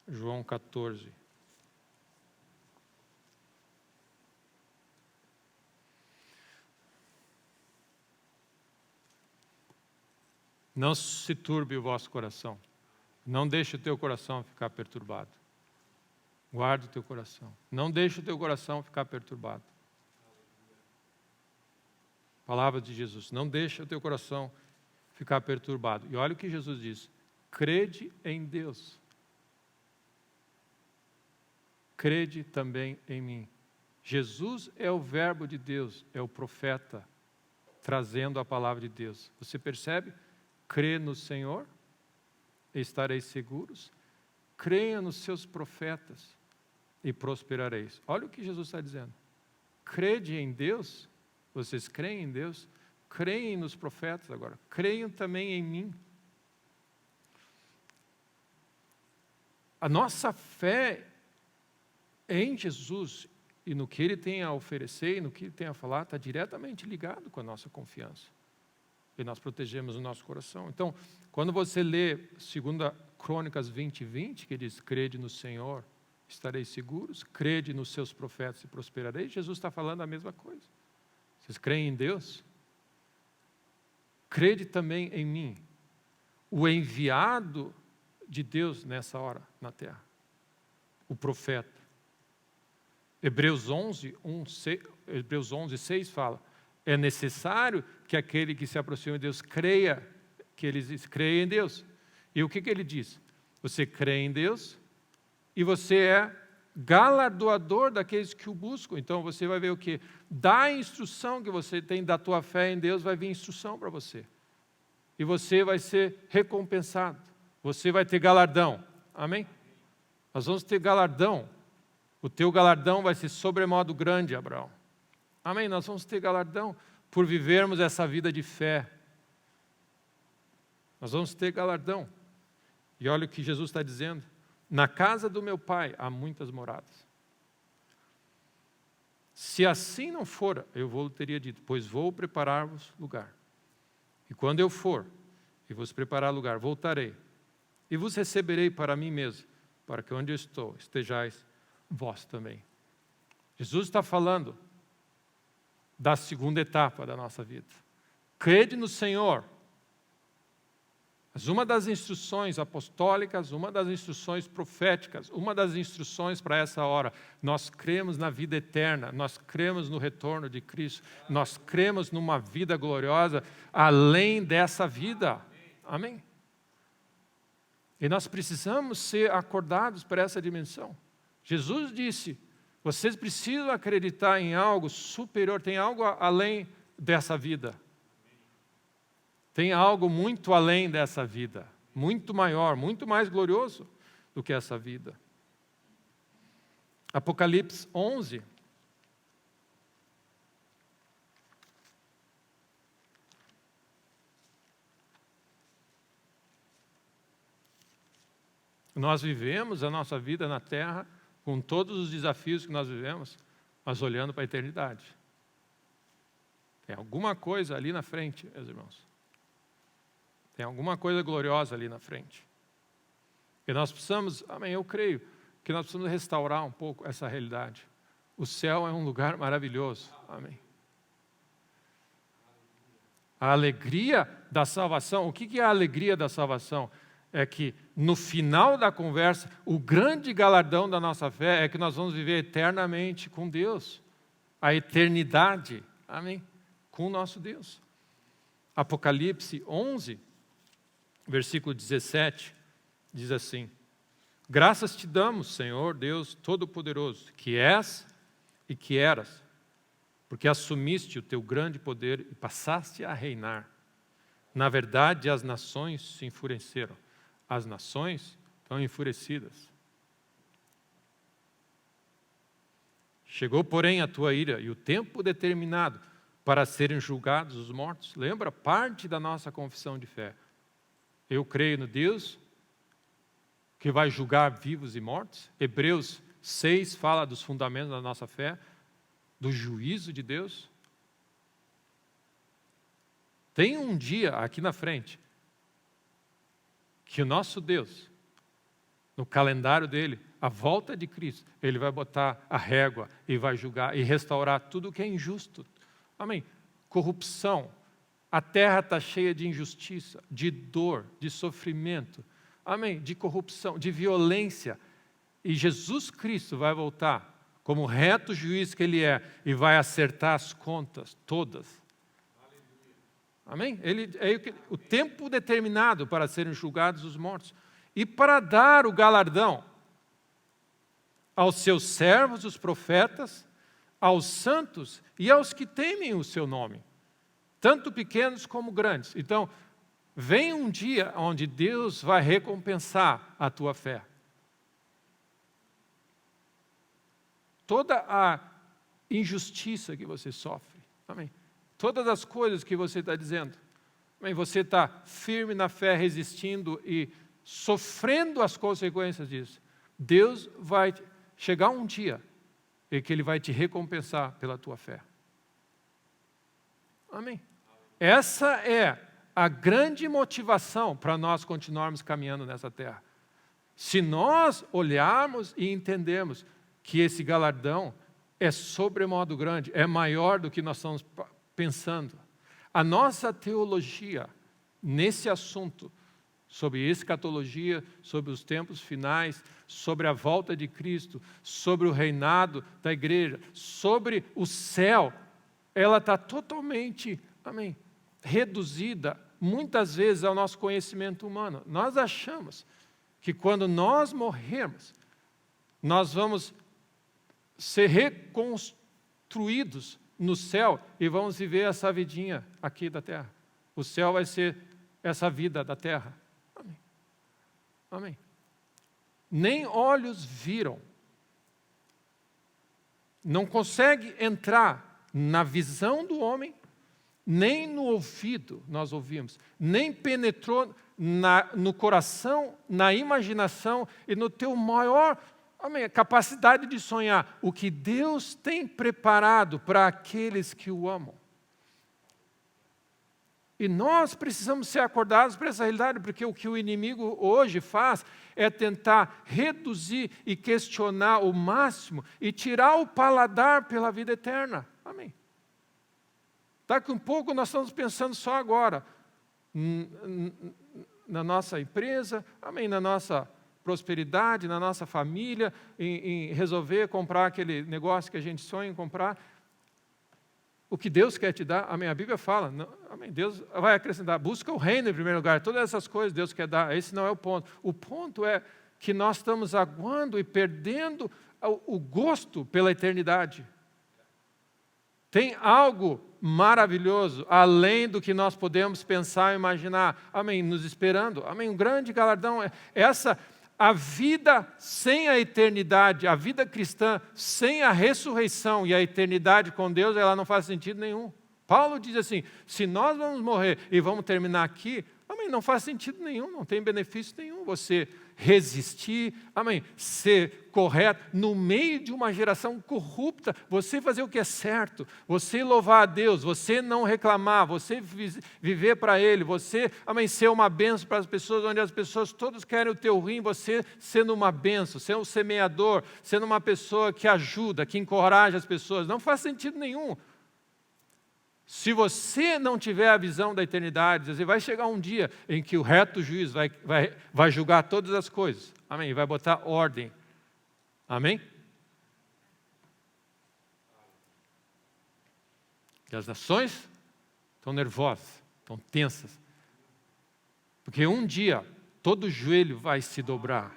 João 14. Não se turbe o vosso coração. Não deixe o teu coração ficar perturbado. Guarda o teu coração. Não deixe o teu coração ficar perturbado. Palavra de Jesus. Não deixe o teu coração ficar perturbado. E olha o que Jesus diz. Crede em Deus. Crede também em mim. Jesus é o verbo de Deus, é o profeta trazendo a palavra de Deus. Você percebe? Crê no Senhor e estareis seguros. Creia nos seus profetas e prosperareis. Olha o que Jesus está dizendo. Crede em Deus. Vocês creem em Deus? Creem nos profetas agora. Creiam também em mim. A nossa fé em Jesus e no que Ele tem a oferecer e no que Ele tem a falar está diretamente ligado com a nossa confiança. E nós protegemos o nosso coração. Então, quando você lê 2 Crônicas 20:20, que diz, crede no Senhor, estareis seguros, crede nos seus profetas e prosperareis, Jesus está falando a mesma coisa. Vocês creem em Deus? Crede também em mim, o enviado de Deus nessa hora na terra, o profeta. Hebreus 11:6 fala, é necessário que aquele que se aproxima de Deus creia que eles creem em Deus. E o que ele diz? Você crê em Deus e você é galardoador daqueles que o buscam. Então você vai ver o que? Da instrução que você tem da tua fé em Deus, vai vir instrução para você. E você vai ser recompensado. Você vai ter galardão. Amém? Nós vamos ter galardão. O teu galardão vai ser sobremodo grande, Abraão. Amém? Nós vamos ter galardão por vivermos essa vida de fé. Nós vamos ter galardão. E olha o que Jesus está dizendo. Na casa do meu Pai há muitas moradas. Se assim não for, eu teria dito, pois vou preparar-vos lugar. E quando eu for e vos preparar lugar, voltarei e vos receberei para mim mesmo, para que onde eu estou estejais vós também. Jesus está falando da segunda etapa da nossa vida. Crede no Senhor. Mas uma das instruções apostólicas, uma das instruções proféticas, uma das instruções para essa hora, nós cremos na vida eterna, nós cremos no retorno de Cristo, nós cremos numa vida gloriosa além dessa vida. Amém? E nós precisamos ser acordados para essa dimensão. Jesus disse, vocês precisam acreditar em algo superior, tem algo além dessa vida. Tem algo muito além dessa vida, muito maior, muito mais glorioso do que essa vida. Apocalipse 11. Nós vivemos a nossa vida na terra, com todos os desafios que nós vivemos, mas olhando para a eternidade. Tem alguma coisa ali na frente, meus irmãos. Tem alguma coisa gloriosa ali na frente. E nós precisamos, amém, eu creio, que nós precisamos restaurar um pouco essa realidade. O céu é um lugar maravilhoso, amém. A alegria da salvação, o que é a alegria da salvação? É que no final da conversa, o grande galardão da nossa fé é que nós vamos viver eternamente com Deus. A eternidade, amém, com o nosso Deus. Apocalipse 11, versículo 17, diz assim, graças te damos, Senhor Deus Todo-Poderoso, que és e que eras, porque assumiste o teu grande poder e passaste a reinar. Na verdade, as nações se enfureceram. As nações estão enfurecidas. Chegou, porém, a tua ira e o tempo determinado para serem julgados os mortos. Lembra? Parte da nossa confissão de fé. Eu creio no Deus que vai julgar vivos e mortos. Hebreus 6 fala dos fundamentos da nossa fé, do juízo de Deus. Tem um dia aqui na frente que o nosso Deus no calendário dele, a volta de Cristo, ele vai botar a régua e vai julgar e restaurar tudo que é injusto. Amém? Corrupção. A terra está cheia de injustiça, de dor, de sofrimento. Amém? De corrupção, de violência. E Jesus Cristo vai voltar como reto juiz que ele é e vai acertar as contas todas. Amém? Ele é o tempo determinado para serem julgados os mortos. E para dar o galardão aos seus servos, os profetas, aos santos e aos que temem o seu nome, tanto pequenos como grandes. Então, vem um dia onde Deus vai recompensar a tua fé. Toda a injustiça que você sofre, amém? Todas as coisas que você está dizendo, amém? Você está firme na fé, resistindo e sofrendo as consequências disso. Deus vai chegar um dia em que Ele vai te recompensar pela tua fé. Amém? Essa é a grande motivação para nós continuarmos caminhando nessa terra. Se nós olharmos e entendermos que esse galardão é sobremodo grande, é maior do que nós estamos pensando. A nossa teologia nesse assunto, sobre escatologia, sobre os tempos finais, sobre a volta de Cristo, sobre o reinado da igreja, sobre o céu, ela está totalmente, amém, reduzida, muitas vezes, ao nosso conhecimento humano. Nós achamos que quando nós morrermos, nós vamos ser reconstruídos no céu e vamos viver essa vidinha aqui da terra. O céu vai ser essa vida da terra. Amém. Amém. Nem olhos viram. Não consegue entrar na visão do homem, nem no ouvido nós ouvimos, nem penetrou no coração, na imaginação e no teu maior, amém, capacidade de sonhar o que Deus tem preparado para aqueles que o amam. E nós precisamos ser acordados para essa realidade, porque o que o inimigo hoje faz é tentar reduzir e questionar o máximo e tirar o paladar pela vida eterna. Amém. Daqui um pouco nós estamos pensando só agora na nossa empresa, amém, na nossa prosperidade, na nossa família, em resolver comprar aquele negócio que a gente sonha em comprar. O que Deus quer te dar, amém, a Bíblia fala, não, amém, Deus vai acrescentar, busca o reino em primeiro lugar, todas essas coisas Deus quer dar, esse não é o ponto. O ponto é que nós estamos aguando e perdendo o gosto pela eternidade. Tem algo maravilhoso, além do que nós podemos pensar e imaginar, amém, nos esperando, amém, um grande galardão, a vida sem a eternidade, a vida cristã sem a ressurreição e a eternidade com Deus, ela não faz sentido nenhum. Paulo diz assim, se nós vamos morrer e vamos terminar aqui, amém, não faz sentido nenhum, não tem benefício nenhum você resistir, amém, ser correto no meio de uma geração corrupta, você fazer o que é certo, você louvar a Deus, você não reclamar, você viver para Ele, você, amém, ser uma bênção para as pessoas, onde as pessoas todos querem o teu rim, você sendo uma bênção, sendo um semeador, sendo uma pessoa que ajuda, que encoraja as pessoas, não faz sentido nenhum. Se você não tiver a visão da eternidade, vai chegar um dia em que o reto juiz vai julgar todas as coisas. Amém? Vai botar ordem. Amém? E as nações estão nervosas, estão tensas. Porque um dia todo joelho vai se dobrar.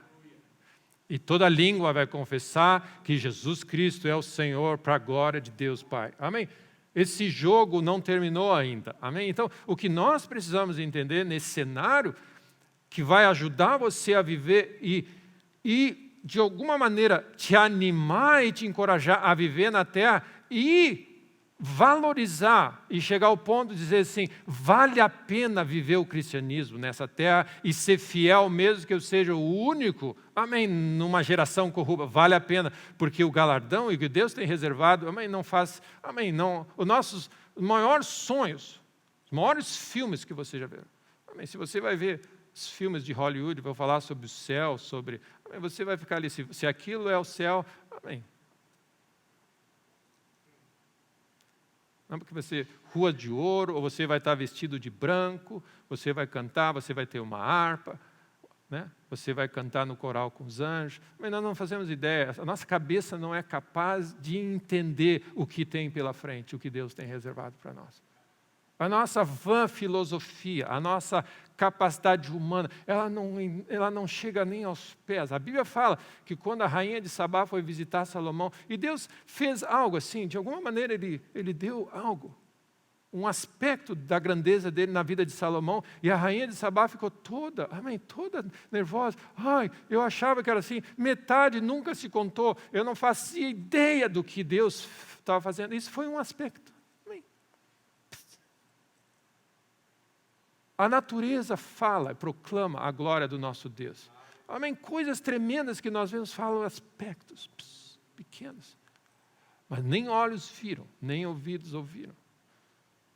E toda língua vai confessar que Jesus Cristo é o Senhor para a glória de Deus Pai. Amém? Esse jogo não terminou ainda, amém? Então, o que nós precisamos entender nesse cenário, que vai ajudar você a viver e de alguma maneira, te animar e te encorajar a viver na terra e valorizar e chegar ao ponto de dizer assim, vale a pena viver o cristianismo nessa terra e ser fiel, mesmo que eu seja o único, amém, numa geração corrupta, vale a pena, porque o galardão e o que Deus tem reservado, amém, não faz, amém, não, os nossos maiores sonhos, os maiores filmes que você já viu, amém, se você vai ver os filmes de Hollywood vão falar sobre o céu, sobre... Amém, você vai ficar ali, se aquilo é o céu, amém. Não porque você, rua de ouro, ou você vai estar vestido de branco, você vai cantar, você vai ter uma harpa, né? Você vai cantar no coral com os anjos. Mas nós não fazemos ideia, a nossa cabeça não é capaz de entender o que tem pela frente, o que Deus tem reservado para nós. A nossa vã filosofia, a nossa capacidade humana, ela não chega nem aos pés. A Bíblia fala que quando a rainha de Sabá foi visitar Salomão, e Deus fez algo assim, de alguma maneira ele deu algo, um aspecto da grandeza dele na vida de Salomão, e a rainha de Sabá ficou toda nervosa. Ai, eu achava que era assim, metade nunca se contou, eu não fazia ideia do que Deus estava fazendo. Isso foi um aspecto. A natureza fala, proclama a glória do nosso Deus. Amém? Coisas tremendas que nós vemos falam aspectos pequenos. Mas nem olhos viram, nem ouvidos ouviram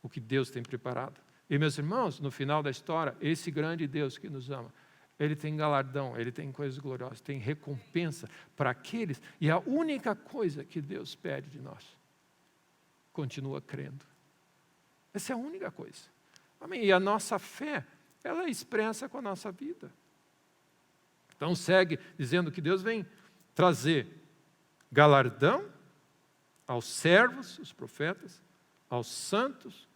o que Deus tem preparado. E meus irmãos, no final da história, esse grande Deus que nos ama, Ele tem galardão, Ele tem coisas gloriosas, tem recompensa para aqueles. E a única coisa que Deus pede de nós, continua crendo. Essa é a única coisa. Amém? E a nossa fé, ela é expressa com a nossa vida. Então segue dizendo que Deus vem trazer galardão aos servos, os profetas, aos santos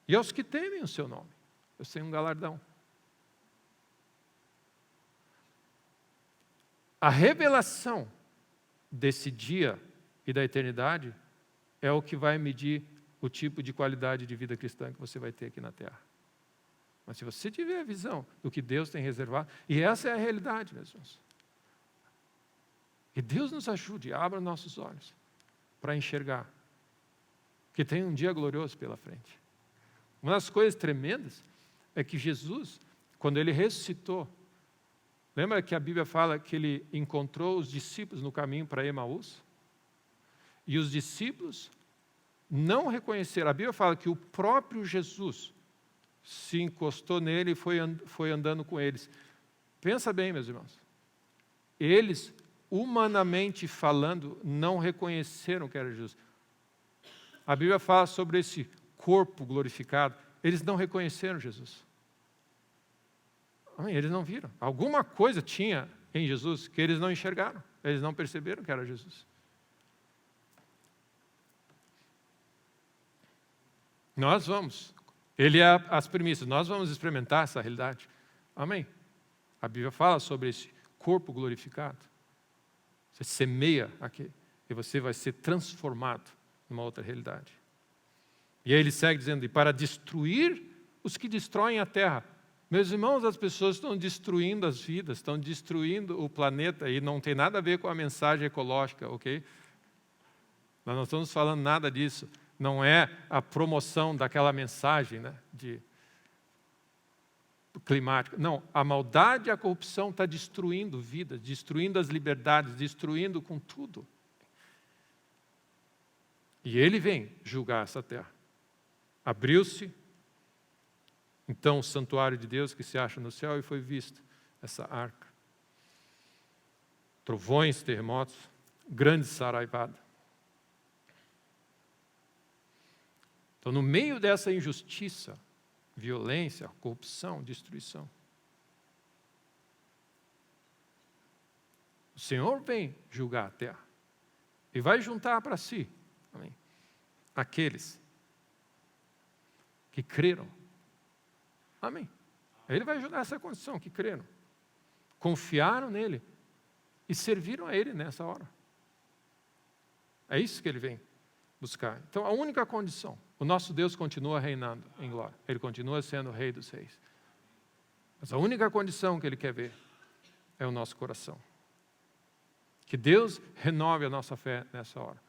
e aos que temem o seu nome. Deus tem um galardão. A revelação desse dia e da eternidade é o que vai medir o tipo de qualidade de vida cristã que você vai ter aqui na terra. Mas se você tiver a visão do que Deus tem reservado, e essa é a realidade, meus irmãos. Que Deus nos ajude, abra nossos olhos para enxergar que tem um dia glorioso pela frente. Uma das coisas tremendas é que Jesus, quando Ele ressuscitou, lembra que a Bíblia fala que Ele encontrou os discípulos no caminho para Emaús? E os discípulos não reconheceram. A Bíblia fala que o próprio Jesus se encostou nele e foi andando com eles. Pensa bem, meus irmãos. Eles, humanamente falando, não reconheceram que era Jesus. A Bíblia fala sobre esse corpo glorificado. Eles não reconheceram Jesus. Eles não viram. Alguma coisa tinha em Jesus que eles não enxergaram. Eles não perceberam que era Jesus. Nós vamos, Ele é as premissas, nós vamos experimentar essa realidade. Amém? A Bíblia fala sobre esse corpo glorificado. Você semeia aqui e você vai ser transformado numa outra realidade. E aí ele segue dizendo, e para destruir os que destroem a terra. Meus irmãos, as pessoas estão destruindo as vidas, estão destruindo o planeta, e não tem nada a ver com a mensagem ecológica, ok? Nós não estamos falando nada disso. Não é a promoção daquela mensagem, né, de climática. Não, a maldade e a corrupção está destruindo vidas, destruindo as liberdades, destruindo com tudo. E Ele vem julgar essa terra. Abriu-se, então, o santuário de Deus que se acha no céu e foi visto essa arca. Trovões, terremotos, grande saraivada. Então, no meio dessa injustiça, violência, corrupção, destruição, o Senhor vem julgar a terra e vai juntar para si, amém, aqueles que creram. Amém. Ele vai ajudar essa condição, que creram, confiaram nele e serviram a Ele nessa hora. É isso que Ele vem buscar. Então, a única condição, o nosso Deus continua reinando em glória. Ele continua sendo o Rei dos Reis. Mas a única condição que Ele quer ver é o nosso coração. Que Deus renove a nossa fé nessa hora.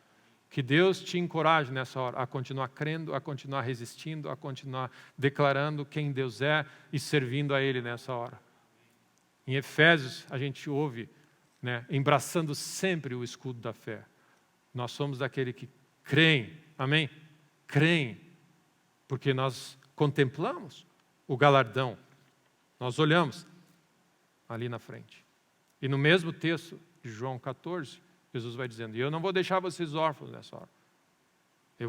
Que Deus te encoraje nessa hora a continuar crendo, a continuar resistindo, a continuar declarando quem Deus é e servindo a Ele nessa hora. Em Efésios, a gente ouve, né, embraçando sempre o escudo da fé. Nós somos daquele que creem, amém? Creem, porque nós contemplamos o galardão Nós olhamos ali na frente. E no mesmo texto de João 14, Jesus vai dizendo, e eu não vou deixar vocês órfãos nessa hora. Eu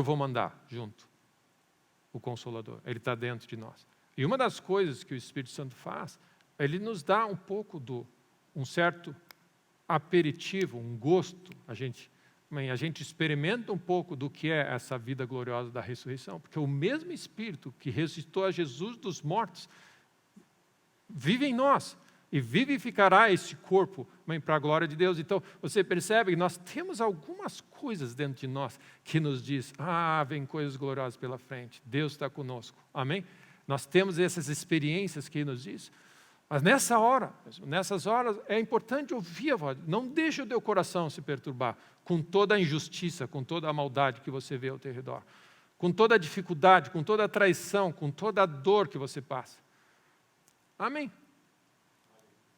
vou mandar junto o Consolador. Ele está dentro de nós. E uma das coisas que o Espírito Santo faz, ele nos dá um pouco um certo aperitivo, um gosto. A gente experimenta um pouco do que é essa vida gloriosa da ressurreição. Porque o mesmo Espírito que ressuscitou a Jesus dos mortos vive em nós e vivificará esse corpo para a glória de Deus. Então, você percebe que nós temos algumas coisas dentro de nós que nos diz, vem coisas gloriosas pela frente, Deus está conosco, amém? Nós temos essas experiências que nos diz, mas nessas horas é importante ouvir a voz, não deixe o teu coração se perturbar com toda a injustiça, com toda a maldade que você vê ao teu redor, com toda a dificuldade, com toda a traição, com toda a dor que você passa, amém?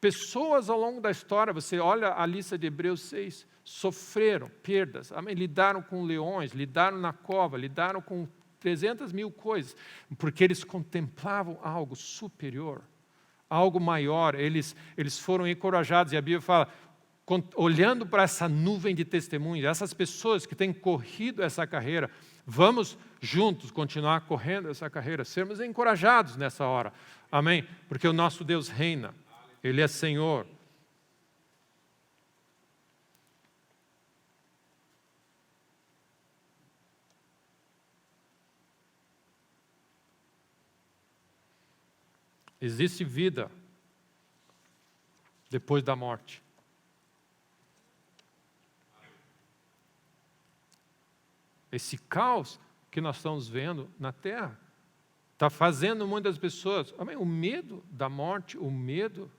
Pessoas ao longo da história, você olha a lista de Hebreus 6, sofreram perdas, amém? Lidaram com leões, lidaram na cova, lidaram com 300 mil coisas, porque eles contemplavam algo superior, algo maior, eles foram encorajados, e a Bíblia fala, olhando para essa nuvem de testemunhas, essas pessoas que têm corrido essa carreira, vamos juntos continuar correndo essa carreira, sermos encorajados nessa hora, amém? Porque o nosso Deus reina. Ele é Senhor. Existe vida depois da morte. Esse caos que nós estamos vendo na Terra está fazendo muitas pessoas, o medo da morte, o medo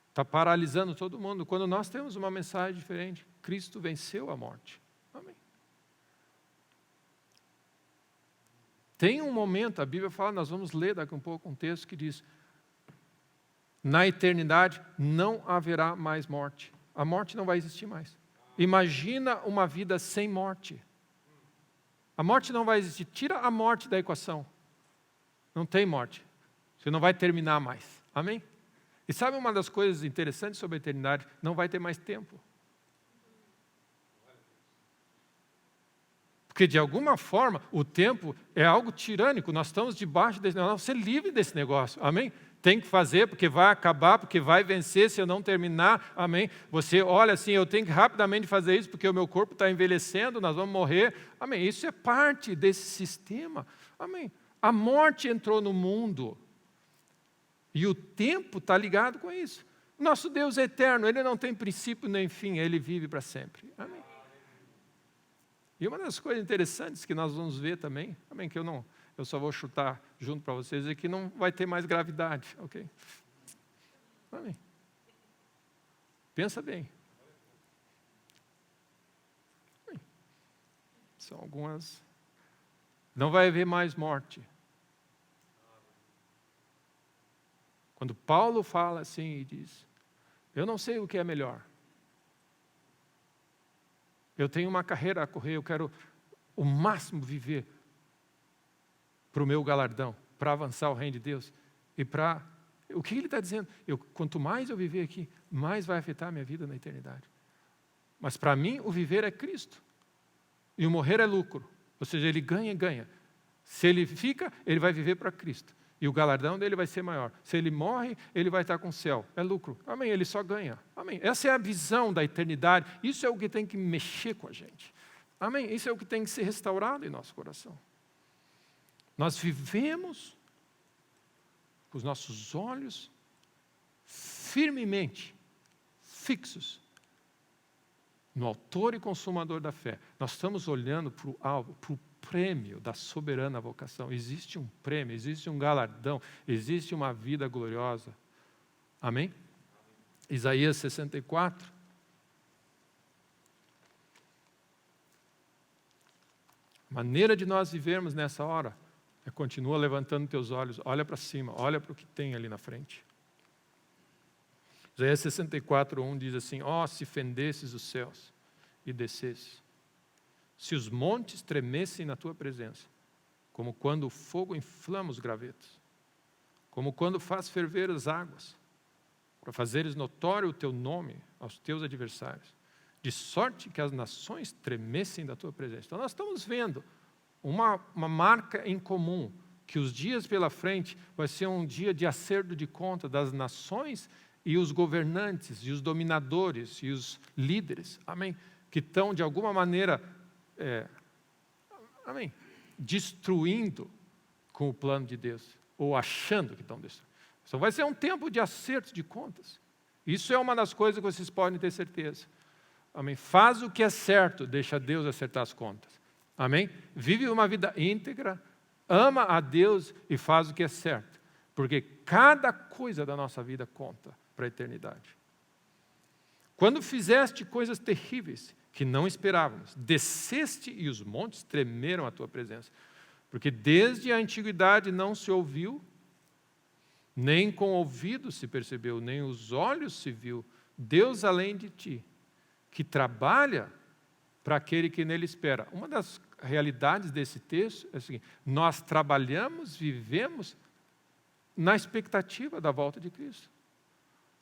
está paralisando todo mundo. Quando nós temos uma mensagem diferente, Cristo venceu a morte. Amém. Tem um momento, a Bíblia fala, nós vamos ler daqui um pouco um texto que diz, na eternidade não haverá mais morte. A morte não vai existir mais. Imagina uma vida sem morte. A morte não vai existir. Tira a morte da equação. Não tem morte. Você não vai terminar mais. Amém? E sabe uma das coisas interessantes sobre a eternidade? Não vai ter mais tempo. Porque de alguma forma o tempo é algo tirânico. Nós estamos debaixo desse negócio. Nós vamos ser livre desse negócio. Amém? Tem que fazer porque vai acabar, porque vai vencer se eu não terminar. Amém? Você olha assim, eu tenho que rapidamente fazer isso porque o meu corpo está envelhecendo, nós vamos morrer. Amém? Isso é parte desse sistema. Amém? A morte entrou no mundo. E o tempo está ligado com isso. Nosso Deus é eterno, Ele não tem princípio nem fim, Ele vive para sempre. Amém? E uma das coisas interessantes que nós vamos ver também, amém, que eu só vou chutar junto para vocês, é que não vai ter mais gravidade, ok? Amém? Pensa bem. Amém. São algumas... Não vai haver mais morte. Quando Paulo fala assim e diz, eu não sei o que é melhor. Eu tenho uma carreira a correr, eu quero o máximo viver para o meu galardão, para avançar o reino de Deus. E para... O que ele está dizendo? Quanto mais eu viver aqui, mais vai afetar a minha vida na eternidade. Mas para mim, o viver é Cristo. E o morrer é lucro. Ou seja, ele ganha e ganha. Se ele fica, ele vai viver para Cristo. E o galardão dele vai ser maior. Se ele morre, ele vai estar com o céu. É lucro. Amém. Ele só ganha. Amém. Essa é a visão da eternidade. Isso é o que tem que mexer com a gente. Amém. Isso é o que tem que ser restaurado em nosso coração. Nós vivemos com os nossos olhos firmemente fixos no autor e consumador da fé. Nós estamos olhando para o alvo, para o prêmio da soberana vocação. Existe um prêmio, existe um galardão, existe uma vida gloriosa. Amém? Isaías 64. A maneira de nós vivermos nessa hora é continua levantando teus olhos, olha para cima, olha para o que tem ali na frente. Isaías 64:1 diz assim: se fendesses os céus e descesses, se os montes tremessem na tua presença, como quando o fogo inflama os gravetos. como quando faz ferver as águas, para fazeres notório o teu nome aos teus adversários, de sorte que as nações tremessem da tua presença. Então nós estamos vendo uma marca em comum, que os dias pela frente vai ser um dia de acerto de conta das nações e os governantes, e os dominadores, e os líderes, amém? Que estão de alguma maneira, amém? Destruindo com o plano de Deus, ou achando que estão destruindo. Então vai ser um tempo de acerto de contas. Isso é uma das coisas que vocês podem ter certeza. Amém? Faz o que é certo, deixa Deus acertar as contas. Amém? Vive uma vida íntegra, ama a Deus e faz o que é certo. Porque cada coisa da nossa vida conta para a eternidade. Quando fizeste coisas terríveis que não esperávamos, desceste e os montes tremeram à tua presença. Porque desde a antiguidade não se ouviu, nem com ouvido se percebeu, nem os olhos se viu, Deus além de ti, que trabalha para aquele que nele espera. Uma das realidades desse texto é a seguinte: nós trabalhamos, vivemos na expectativa da volta de Cristo.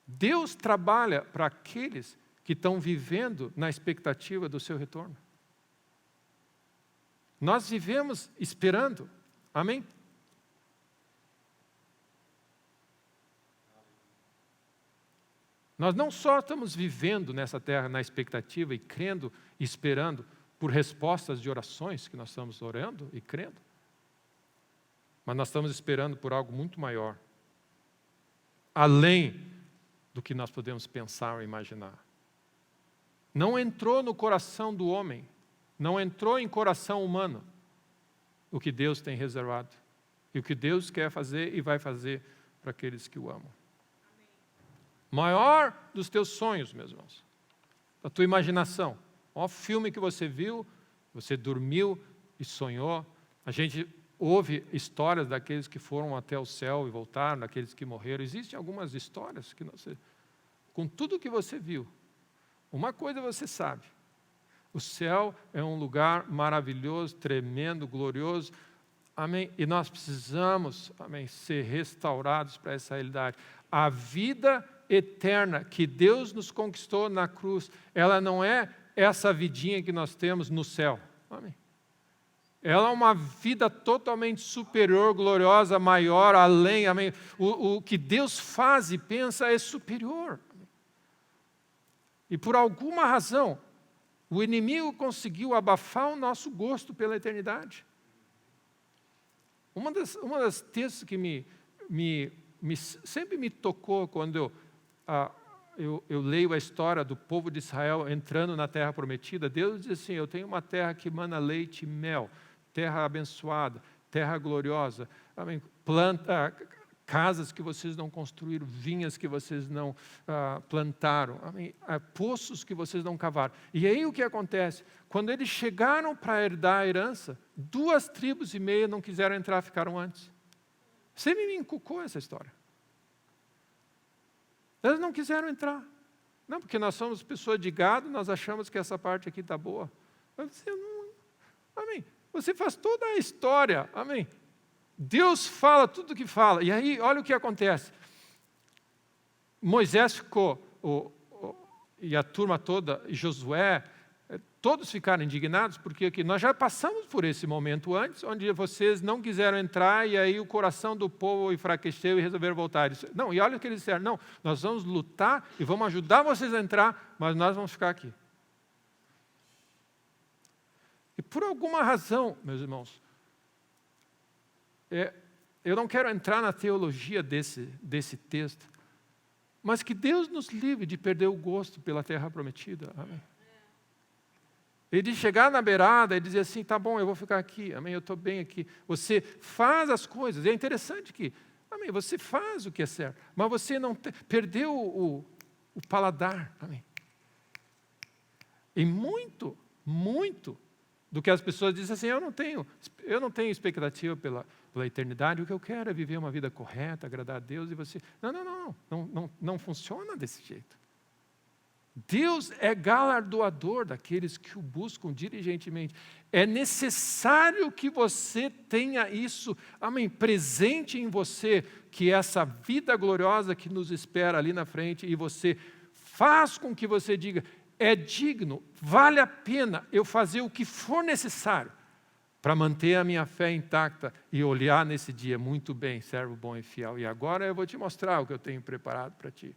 Deus trabalha para aqueles que estão vivendo na expectativa do seu retorno. Nós vivemos esperando, amém? Nós não só estamos vivendo nessa terra na expectativa e crendo e esperando por respostas de orações que nós estamos orando e crendo, mas nós estamos esperando por algo muito maior, além do que nós podemos pensar ou imaginar. Não entrou no coração do homem, não entrou em coração humano o que Deus tem reservado e o que Deus quer fazer e vai fazer para aqueles que o amam. Maior dos teus sonhos, meus irmãos, da tua imaginação. Ó filme que você viu, você dormiu e sonhou. A gente ouve histórias daqueles que foram até o céu e voltaram, daqueles que morreram. Existem algumas histórias que com tudo que você viu, uma coisa você sabe: o céu é um lugar maravilhoso, tremendo, glorioso. Amém? E nós precisamos, amém, ser restaurados para essa realidade. A vida eterna que Deus nos conquistou na cruz, ela não é essa vidinha que nós temos no céu. Amém? Ela é uma vida totalmente superior, gloriosa, maior, além. Amém? O que Deus faz e pensa é superior. Amém? E por alguma razão, o inimigo conseguiu abafar o nosso gosto pela eternidade. Uma das textos que sempre me tocou quando eu leio a história do povo de Israel entrando na terra prometida. Deus diz assim: eu tenho uma terra que emana leite e mel, terra abençoada, terra gloriosa. Amém? Casas que vocês não construíram, vinhas que vocês não plantaram, amém? Poços que vocês não cavaram. E aí o que acontece? Quando eles chegaram para herdar a herança, 2,5 tribos não quiseram entrar, ficaram antes. Sempre me encucou essa história. Eles não quiseram entrar. Não, porque nós somos pessoas de gado, nós achamos que essa parte aqui está boa. Eu disse, amém. Você faz toda a história, amém. Deus fala tudo o que fala. E aí, olha o que acontece. Moisés ficou, e a turma toda, e Josué, todos ficaram indignados, porque nós já passamos por esse momento antes, onde vocês não quiseram entrar, e aí o coração do povo enfraqueceu e resolveram voltar. Não, e olha o que eles disseram: não, nós vamos lutar e vamos ajudar vocês a entrar, mas nós vamos ficar aqui. E por alguma razão, meus irmãos, eu não quero entrar na teologia desse texto, mas que Deus nos livre de perder o gosto pela terra prometida. Amém? E de chegar na beirada e dizer assim: tá bom, eu vou ficar aqui, amém, eu estou bem aqui. Você faz as coisas, e é interessante que, amém, você faz o que é certo, mas você não perdeu o paladar, amém. E muito do que as pessoas dizem assim: eu não tenho expectativa pela eternidade, o que eu quero é viver uma vida correta, agradar a Deus. E você, não funciona desse jeito. Deus é galardoador daqueles que o buscam diligentemente. É necessário que você tenha isso, amém, presente em você, que essa vida gloriosa que nos espera ali na frente, e você faz com que você diga, é digno, vale a pena eu fazer o que for necessário para manter a minha fé intacta e olhar nesse dia, muito bem, servo bom e fiel. E agora eu vou te mostrar o que eu tenho preparado para ti.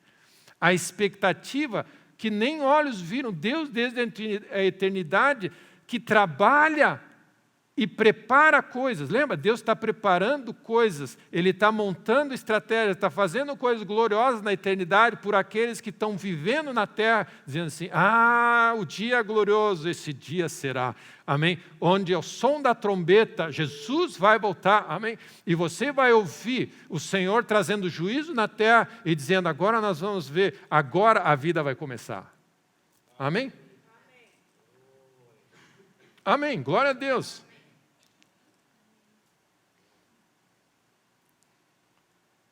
A expectativa que nem olhos viram, Deus desde a eternidade, que trabalha e prepara coisas. Lembra? Deus está preparando coisas, Ele está montando estratégias, está fazendo coisas gloriosas na eternidade por aqueles que estão vivendo na terra, dizendo assim, o dia é glorioso, esse dia será, amém? Onde ao som da trombeta, Jesus vai voltar, amém? E você vai ouvir o Senhor trazendo juízo na terra e dizendo, agora nós vamos ver, agora a vida vai começar. Amém? Amém, glória a Deus.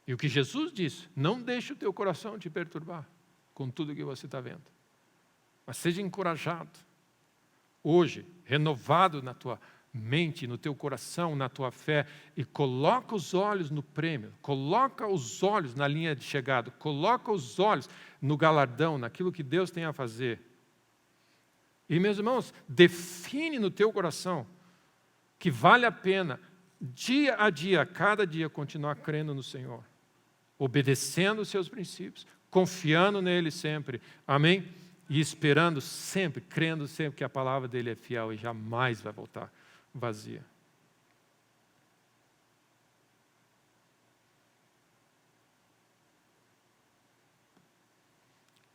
E o que Jesus disse, não deixe o teu coração te perturbar com tudo que você está vendo. Mas seja encorajado, hoje, renovado na tua mente, no teu coração, na tua fé, e coloca os olhos no prêmio, coloca os olhos na linha de chegada, coloca os olhos no galardão, naquilo que Deus tem a fazer. E, meus irmãos, define no teu coração que vale a pena, dia a dia, cada dia, continuar crendo no Senhor, obedecendo os seus princípios, confiando nele sempre, amém? E esperando sempre, crendo sempre que a palavra dele é fiel e jamais vai voltar vazia.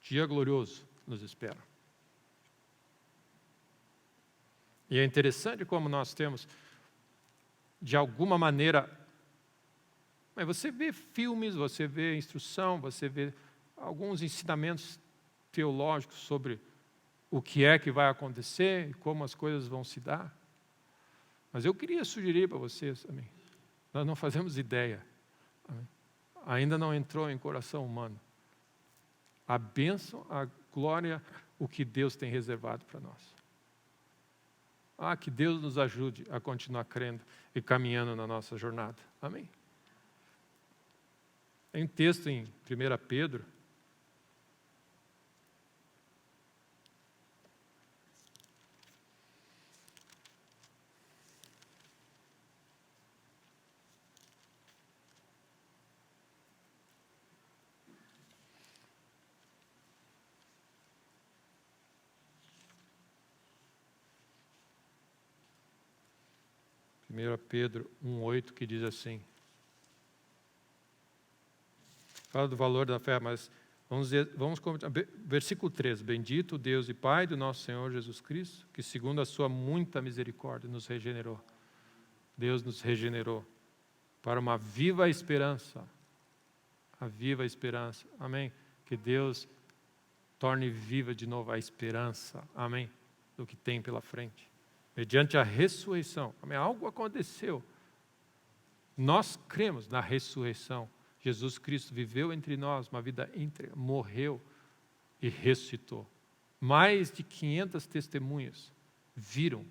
Dia glorioso nos espera. E é interessante como nós temos, de alguma maneira, mas você vê filmes, você vê instrução, você vê alguns ensinamentos teológicos sobre o que é que vai acontecer e como as coisas vão se dar. Mas eu queria sugerir para vocês, amém, nós não fazemos ideia, amém, ainda não entrou em coração humano a bênção, a glória, o que Deus tem reservado para nós. Que Deus nos ajude a continuar crendo e caminhando na nossa jornada. Amém? Tem um texto em 1 Pedro, Pedro 1,8, que diz assim, fala do valor da fé, mas vamos comentar, versículo 3, bendito Deus e Pai do nosso Senhor Jesus Cristo, que segundo a sua muita misericórdia nos regenerou. Deus nos regenerou para uma viva esperança, a viva esperança, amém? Que Deus torne viva de novo a esperança, amém? Do que tem pela frente. Mediante a ressurreição, amém? Algo aconteceu. Nós cremos na ressurreição. Jesus Cristo viveu entre nós uma vida íntegra, morreu e ressuscitou. Mais de 500 testemunhas viram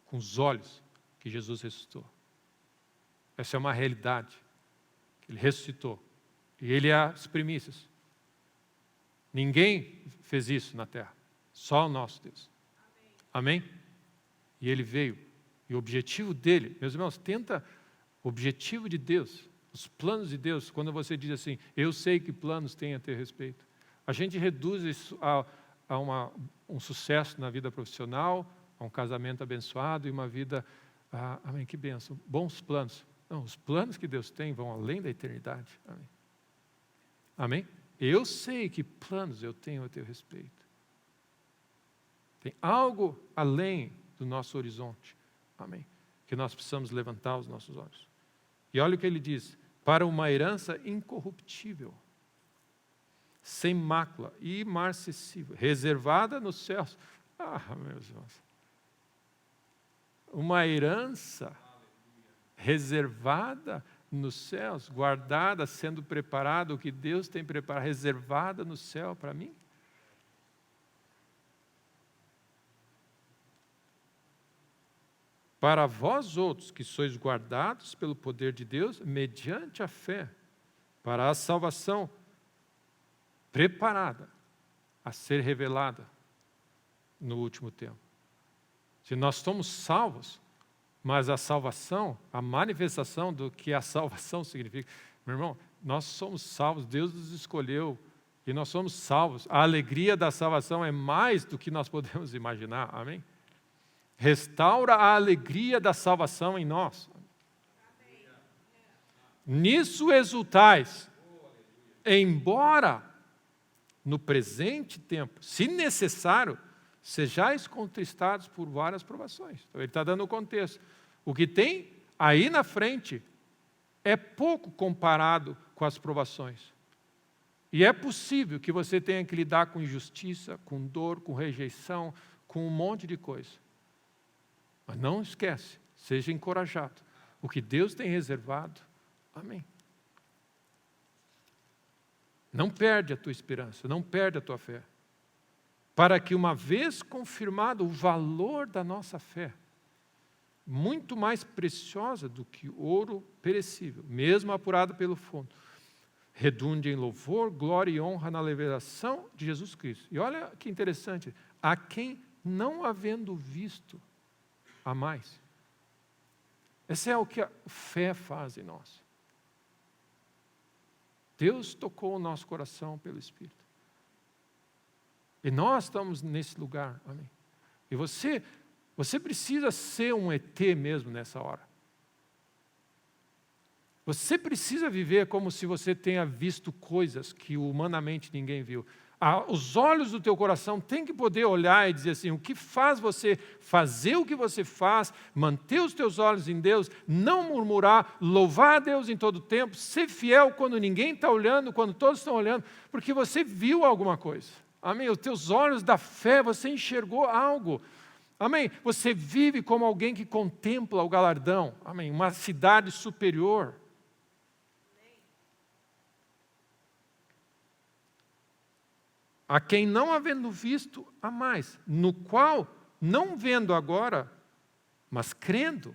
com os olhos que Jesus ressuscitou. Essa é uma realidade. Ele ressuscitou. E Ele é as primícias. Ninguém fez isso na terra. Só o nosso Deus. Amém? E Ele veio. E o objetivo dele, meus irmãos, o objetivo de Deus, os planos de Deus, quando você diz assim, eu sei que planos tem a teu respeito. A gente reduz isso a um sucesso na vida profissional, a um casamento abençoado e uma vida, amém, que bênção, bons planos. Não, os planos que Deus tem vão além da eternidade. Amém? Amém? Eu sei que planos eu tenho a teu respeito. Tem algo além do nosso horizonte. Amém? Que nós precisamos levantar os nossos olhos. E olha o que ele diz, para uma herança incorruptível, sem mácula, imarcessível, reservada nos céus. Meus irmãos. Uma herança reservada nos céus, guardada, sendo preparada, o que Deus tem preparado, reservada no céu para mim. para vós outros que sois guardados pelo poder de Deus, mediante a fé, para a salvação preparada a ser revelada no último tempo. Se nós somos salvos, mas a salvação, a manifestação do que a salvação significa, meu irmão, nós somos salvos, Deus nos escolheu e nós somos salvos. A alegria da salvação é mais do que nós podemos imaginar, amém? Restaura a alegria da salvação em nós. Nisso exultais, embora no presente tempo, se necessário, sejais contristados por várias provações. Então, ele está dando o contexto. O que tem aí na frente é pouco comparado com as provações. E é possível que você tenha que lidar com injustiça, com dor, com rejeição, com um monte de coisa. Mas não esquece, seja encorajado. O que Deus tem reservado, amém. Não perde a tua esperança, não perde a tua fé. Para que uma vez confirmado o valor da nossa fé, muito mais preciosa do que ouro perecível, mesmo apurado pelo fogo, redunde em louvor, glória e honra na revelação de Jesus Cristo. E olha que interessante, a quem não havendo visto, a mais. Esse é o que a fé faz em nós. Deus tocou o nosso coração pelo Espírito. E nós estamos nesse lugar, amém. E você precisa ser um ET mesmo nessa hora. Você precisa viver como se você tenha visto coisas que humanamente ninguém viu. Os olhos do teu coração têm que poder olhar e dizer assim, o que faz você fazer o que você faz, manter os teus olhos em Deus, não murmurar, louvar a Deus em todo tempo, ser fiel quando ninguém está olhando, quando todos estão olhando, porque você viu alguma coisa. Amém? Os teus olhos da fé, você enxergou algo. Amém? Você vive como alguém que contempla o galardão. Amém? Uma cidade superior. A quem não havendo visto, há mais, no qual, não vendo agora, mas crendo,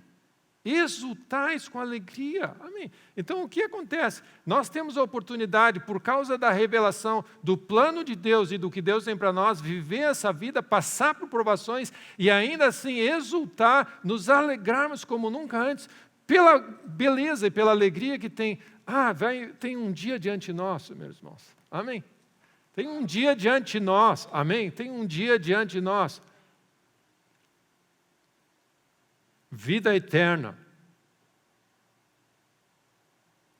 exultais com alegria. Amém. Então, o que acontece? Nós temos a oportunidade, por causa da revelação do plano de Deus e do que Deus tem para nós, viver essa vida, passar por provações e ainda assim exultar, nos alegrarmos como nunca antes, pela beleza e pela alegria que tem. Tem um dia diante nosso, meus irmãos. Amém. Tem um dia diante de nós, amém? Tem um dia diante de nós. Vida eterna.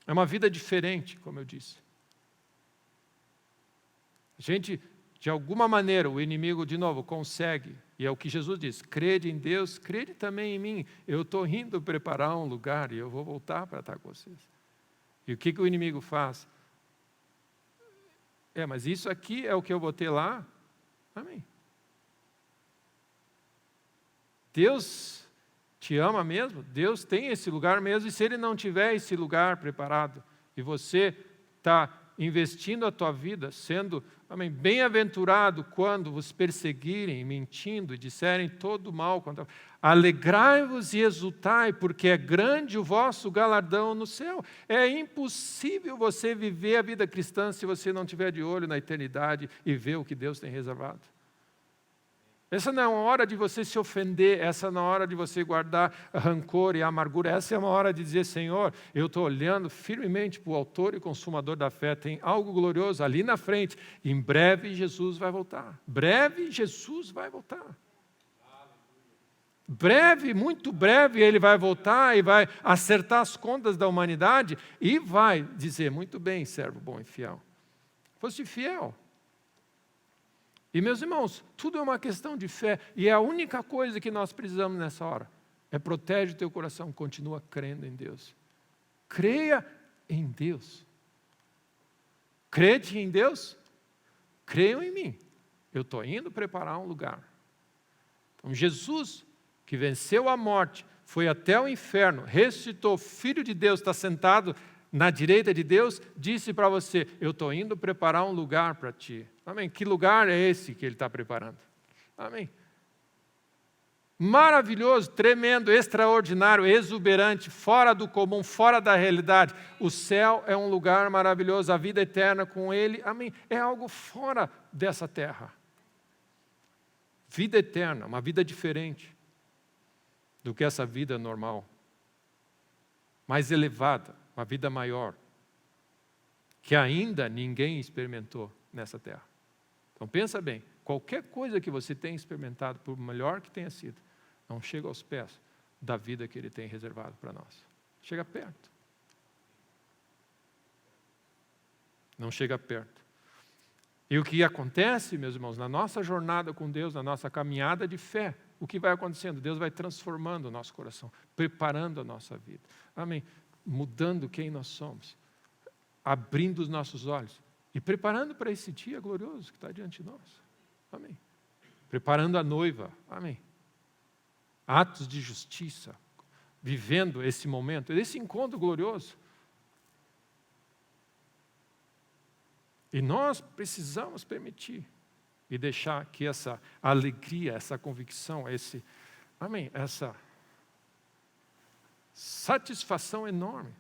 É uma vida diferente, como eu disse. A gente, de alguma maneira, o inimigo, de novo, consegue, e é o que Jesus diz, crede em Deus, crede também em mim. Eu estou indo preparar um lugar e eu vou voltar para estar com vocês. E o que o inimigo faz? Mas isso aqui é o que eu vou ter lá? Amém. Deus te ama mesmo? Deus tem esse lugar mesmo? E se Ele não tiver esse lugar preparado, e você está investindo a tua vida, sendo, amém, bem-aventurado quando vos perseguirem, mentindo e disserem todo mal contra... Alegrai-vos e exultai, porque é grande o vosso galardão no céu. É impossível você viver a vida cristã se você não estiver de olho na eternidade e ver o que Deus tem reservado. Essa não é uma hora de você se ofender, essa não é uma hora de você guardar rancor e amargura, essa é uma hora de dizer, Senhor, eu estou olhando firmemente para o autor e consumador da fé, tem algo glorioso ali na frente, em breve Jesus vai voltar, breve Jesus vai voltar. Breve, muito breve, Ele vai voltar e vai acertar as contas da humanidade e vai dizer, muito bem, servo bom e fiel, foste fiel. E, meus irmãos, tudo é uma questão de fé. E é a única coisa que nós precisamos nessa hora. É protege o teu coração, continua crendo em Deus. Creia em Deus. Crede em Deus? Creiam em mim. Eu estou indo preparar um lugar. Então, Jesus, que venceu a morte, foi até o inferno, ressuscitou, Filho de Deus, está sentado na direita de Deus, disse para você, eu estou indo preparar um lugar para ti. Amém? Que lugar é esse que Ele está preparando? Amém? maravilhoso, tremendo, extraordinário, exuberante, fora do comum, fora da realidade. O céu é um lugar maravilhoso, a vida eterna com Ele, amém, é algo fora dessa terra. Vida eterna, uma vida diferente do que essa vida normal. Mais elevada, uma vida maior, que ainda ninguém experimentou nessa terra. Então pensa bem, qualquer coisa que você tenha experimentado, por melhor que tenha sido, não chega aos pés da vida que Ele tem reservado para nós. Chega perto. Não chega perto. E o que acontece, meus irmãos, na nossa jornada com Deus, na nossa caminhada de fé, o que vai acontecendo? Deus vai transformando o nosso coração, preparando a nossa vida. Amém? Mudando quem nós somos, abrindo os nossos olhos e preparando para esse dia glorioso que está diante de nós. Amém? Preparando a noiva. Amém? Atos de justiça, vivendo esse momento, esse encontro glorioso. E nós precisamos permitir e deixar que essa alegria, essa convicção, amém, essa satisfação enorme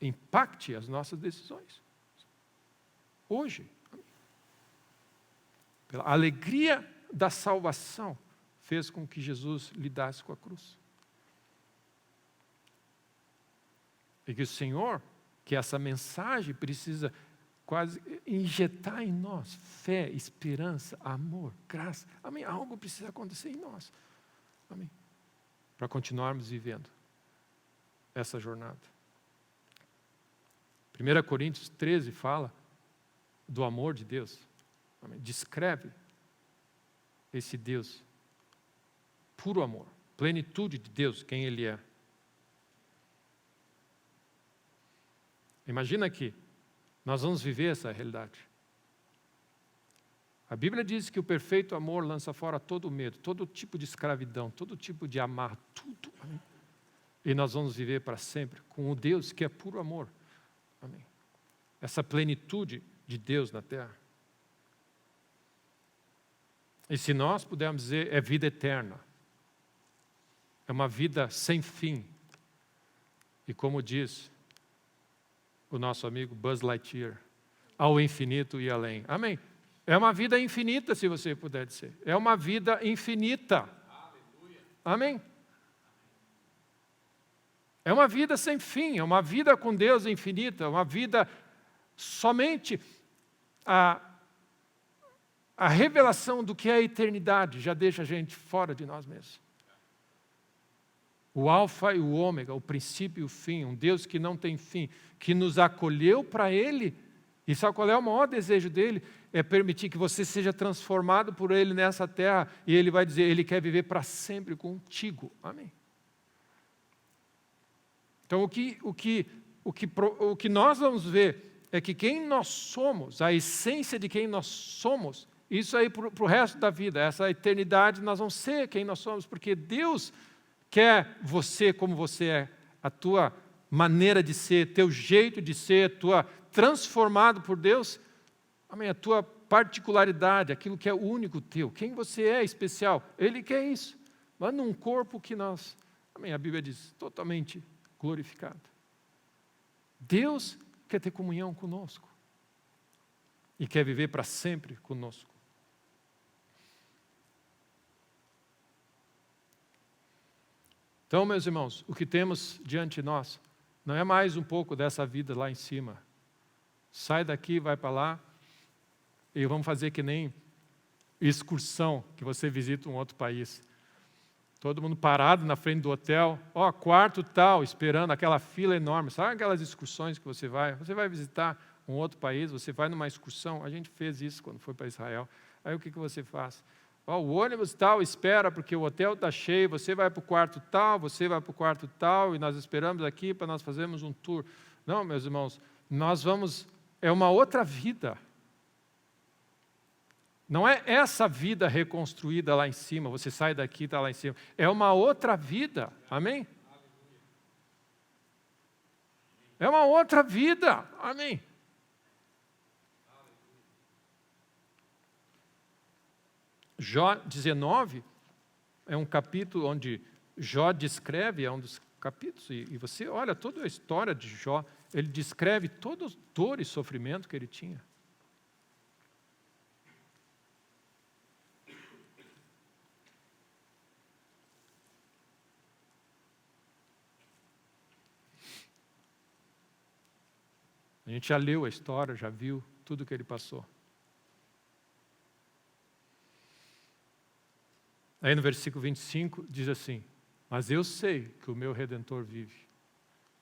impacte as nossas decisões. Hoje, pela alegria da salvação, fez com que Jesus lidasse com a cruz. E que o Senhor, que essa mensagem precisa quase injetar em nós fé, esperança, amor, graça. Amém? Algo precisa acontecer em nós. Amém? Para continuarmos vivendo essa jornada. 1 Coríntios 13 fala do amor de Deus. Amém? Descreve esse Deus, puro amor, plenitude de Deus, quem Ele é. Imagina que nós vamos viver essa realidade. A Bíblia diz que o perfeito amor lança fora todo o medo, todo tipo de escravidão, todo tipo de amarra, tudo. Amém? E nós vamos viver para sempre com o Deus que é puro amor. Amém? Essa plenitude de Deus na terra. E se nós pudermos dizer, é vida eterna. É uma vida sem fim. E como diz o nosso amigo Buzz Lightyear, ao infinito e além. Amém? É uma vida infinita, se você puder dizer. É uma vida infinita. Amém? É uma vida sem fim, é uma vida com Deus infinita, uma vida somente a revelação do que é a eternidade já deixa a gente fora de nós mesmos. O alfa e o ômega, o princípio e o fim, um Deus que não tem fim, que nos acolheu para Ele, e sabe qual é o maior desejo dele? É permitir que você seja transformado por Ele nessa terra, e Ele vai dizer, Ele quer viver para sempre contigo. Amém? Então o que nós vamos ver é que quem nós somos, a essência de quem nós somos, isso aí para o resto da vida, essa eternidade, nós vamos ser quem nós somos, porque Deus quer você como você é, a tua maneira de ser, teu jeito de ser, transformado por Deus, amém, a tua particularidade, aquilo que é único teu, quem você é especial, Ele quer isso, mas num corpo que nós, amém, a Bíblia diz, totalmente glorificado. Deus quer ter comunhão conosco e quer viver para sempre conosco. Então, meus irmãos, o que temos diante de nós não é mais um pouco dessa vida lá em cima. Sai daqui, vai para lá e vamos fazer que nem excursão, que você visita um outro país. Todo mundo parado na frente do hotel, quarto tal, esperando aquela fila enorme. Sabe aquelas excursões que você vai visitar um outro país, você vai numa excursão, a gente fez isso quando foi para Israel. Aí o que você faz? O ônibus tal espera porque o hotel está cheio, você vai para o quarto tal, você vai para o quarto tal, e nós esperamos aqui para nós fazermos um tour. Não, meus irmãos, é uma outra vida. Não é essa vida reconstruída lá em cima, você sai daqui e está lá em cima. É uma outra vida, amém? É uma outra vida, amém? Jó 19 é um capítulo onde Jó descreve, é um dos capítulos, e você olha toda a história de Jó, ele descreve toda a dor e sofrimento que ele tinha. A gente já leu a história, já viu tudo que ele passou. Aí no versículo 25 diz assim: mas eu sei que o meu Redentor vive.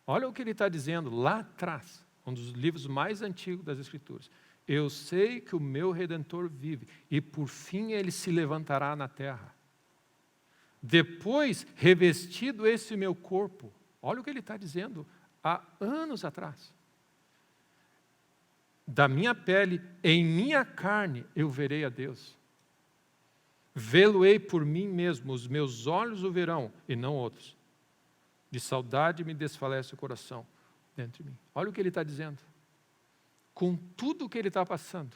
Olha o que ele está dizendo lá atrás, um dos livros mais antigos das Escrituras. Eu sei que o meu Redentor vive, e por fim ele se levantará na terra. Depois, revestido esse meu corpo, olha o que ele está dizendo há anos atrás. Da minha pele, em minha carne, eu verei a Deus. Vê-lo-ei por mim mesmo, os meus olhos o verão, e não outros. De saudade me desfalece o coração dentro de mim. Olha o que ele está dizendo. Com tudo o que ele está passando,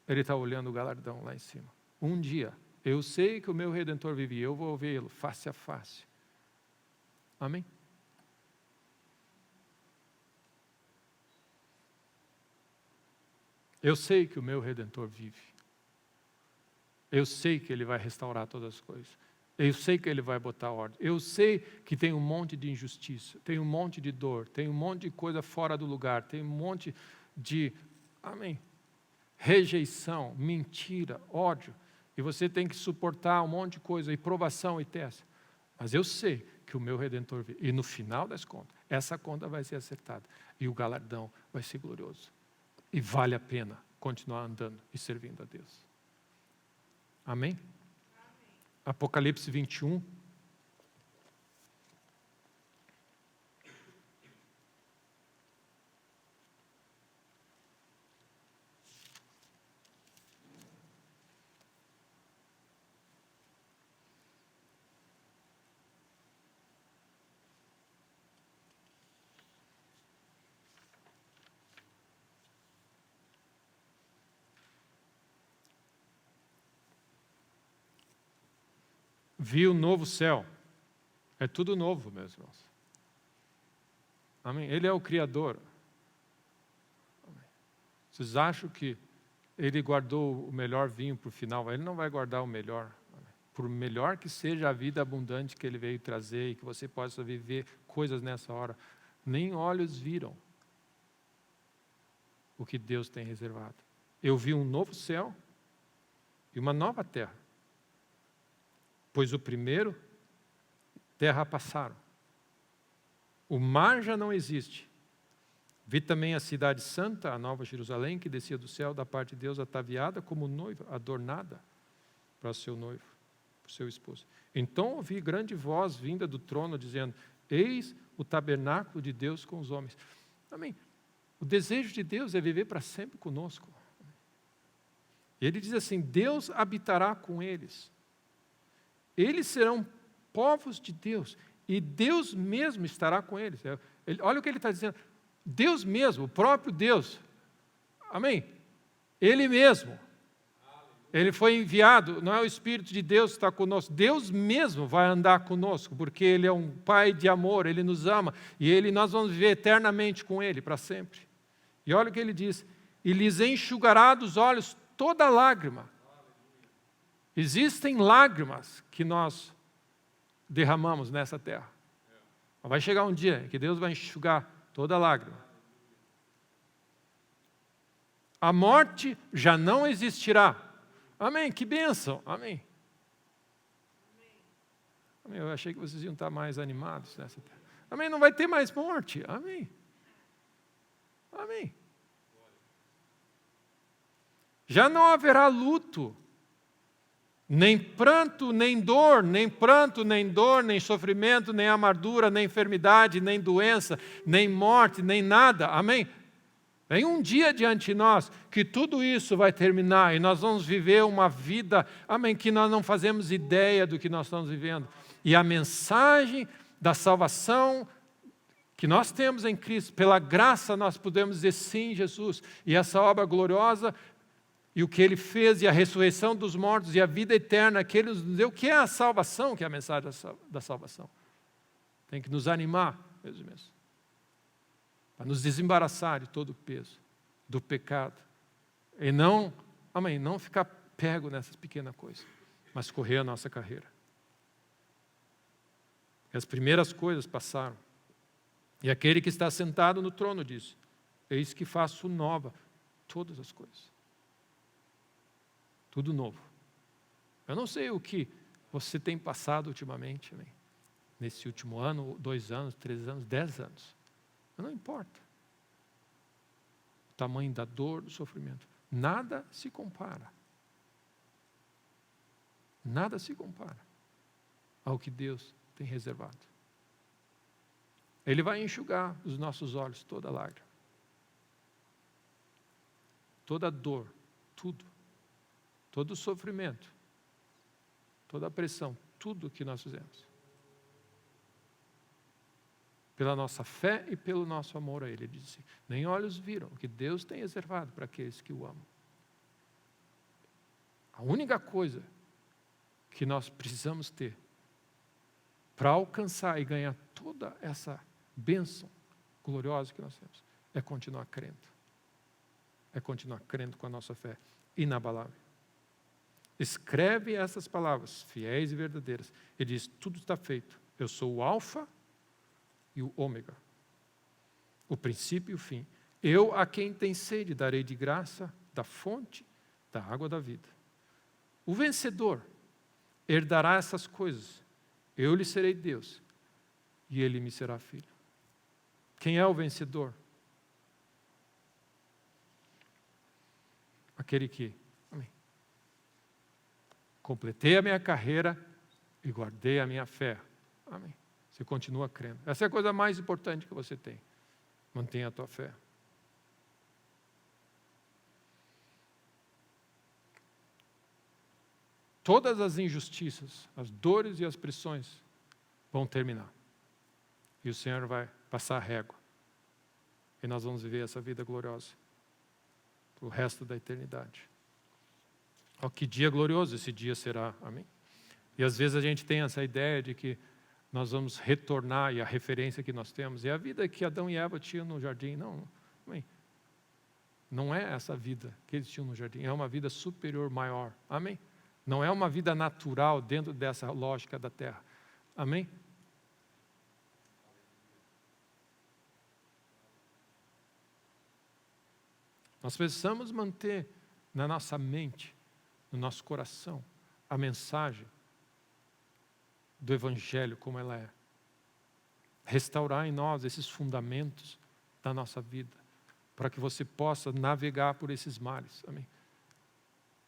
ele está olhando o galardão lá em cima. Um dia, eu sei que o meu Redentor vive, e eu vou vê-lo face a face. Amém? Eu sei que o meu Redentor vive. Eu sei que Ele vai restaurar todas as coisas. Eu sei que Ele vai botar ordem. Eu sei que tem um monte de injustiça, tem um monte de dor, tem um monte de coisa fora do lugar, tem um monte de, amém, rejeição, mentira, ódio. E você tem que suportar um monte de coisa, e provação e teste. Mas eu sei que o meu Redentor vive. E no final das contas, essa conta vai ser acertada. E o galardão vai ser glorioso. E vale a pena continuar andando e servindo a Deus. Amém? Amém. Apocalipse 21. Vi o novo céu. É tudo novo, meus irmãos. Amém? Ele é o Criador. Amém. Vocês acham que Ele guardou o melhor vinho para o final? Ele não vai guardar o melhor. Amém. Por melhor que seja a vida abundante que Ele veio trazer e que você possa viver coisas nessa hora, nem olhos viram o que Deus tem reservado. Eu vi um novo céu e uma nova terra. Pois o primeiro, terra passaram. O mar já não existe. Vi também a cidade santa, a nova Jerusalém, que descia do céu da parte de Deus, ataviada como noiva, adornada para o seu noivo, para o seu esposo. Então ouvi grande voz vinda do trono, dizendo: eis o tabernáculo de Deus com os homens. Amém. O desejo de Deus é viver para sempre conosco. E ele diz assim: Deus habitará com eles. Eles serão povos de Deus, e Deus mesmo estará com eles. Olha o que ele está dizendo. Deus mesmo, o próprio Deus. Amém? Ele mesmo. Ele foi enviado, não é o Espírito de Deus que está conosco. Deus mesmo vai andar conosco, porque Ele é um Pai de amor, Ele nos ama, e nós vamos viver eternamente com Ele, para sempre. E olha o que ele diz: e lhes enxugará dos olhos toda lágrima. Existem lágrimas que nós derramamos nessa terra. Vai chegar um dia que Deus vai enxugar toda lágrima. A morte já não existirá. Amém, que bênção, amém. Amém. Eu achei que vocês iam estar mais animados nessa terra. Amém, não vai ter mais morte, amém. Amém. Já não haverá luto, nem pranto, nem dor, nem pranto, nem dor, nem sofrimento, nem amargura, nem enfermidade, nem doença, nem morte, nem nada, amém? Vem um dia diante de nós que tudo isso vai terminar e nós vamos viver uma vida, amém, que nós não fazemos ideia do que nós estamos vivendo. E a mensagem da salvação que nós temos em Cristo, pela graça nós podemos dizer sim, Jesus, e essa obra gloriosa e o que Ele fez, e a ressurreição dos mortos, e a vida eterna que Ele nos deu, que é a salvação, que é a mensagem da salvação. Tem que nos animar, meus irmãos, para nos desembaraçar de todo o peso do pecado. E não, amém, não ficar pego nessas pequenas coisas, mas correr a nossa carreira. E as primeiras coisas passaram. E aquele que está sentado no trono disse: eis que faço nova todas as coisas. Tudo novo. Eu não sei o que você tem passado ultimamente, amém? Nesse último ano, 2 anos, 3 anos, 10 anos. Não importa. O tamanho da dor, do sofrimento. Nada se compara. Nada se compara ao que Deus tem reservado. Ele vai enxugar dos nossos olhos toda lágrima, toda dor, tudo, todo o sofrimento, toda a pressão, tudo que nós fizemos. Pela nossa fé e pelo nosso amor a Ele. Ele disse: nem olhos viram o que Deus tem reservado para aqueles que o amam. A única coisa que nós precisamos ter para alcançar e ganhar toda essa bênção gloriosa que nós temos é continuar crendo. É continuar crendo com a nossa fé inabalável. Escreve essas palavras, fiéis e verdadeiras. Ele diz: tudo está feito. Eu sou o alfa e o ômega, o princípio e o fim. Eu, a quem tem sede, darei de graça da fonte da água da vida. O vencedor herdará essas coisas. Eu lhe serei Deus e ele me será filho. Quem é o vencedor? Aquele que, amém, completei a minha carreira e guardei a minha fé. Amém. Você continua crendo. Essa é a coisa mais importante que você tem. Mantenha a tua fé. Todas as injustiças, as dores e as pressões vão terminar. E o Senhor vai passar a régua. E nós vamos viver essa vida gloriosa para o resto da eternidade. Oh, que dia glorioso esse dia será. Amém? E às vezes a gente tem essa ideia de que nós vamos retornar, e a referência que nós temos é a vida que Adão e Eva tinham no jardim. Não, amém? Não é essa vida que eles tinham no jardim, é uma vida superior, maior. Amém? Não é uma vida natural dentro dessa lógica da terra. Amém? Nós precisamos manter na nossa mente, no nosso coração, a mensagem do Evangelho como ela é. Restaurar em nós esses fundamentos da nossa vida, para que você possa navegar por esses mares. Amém?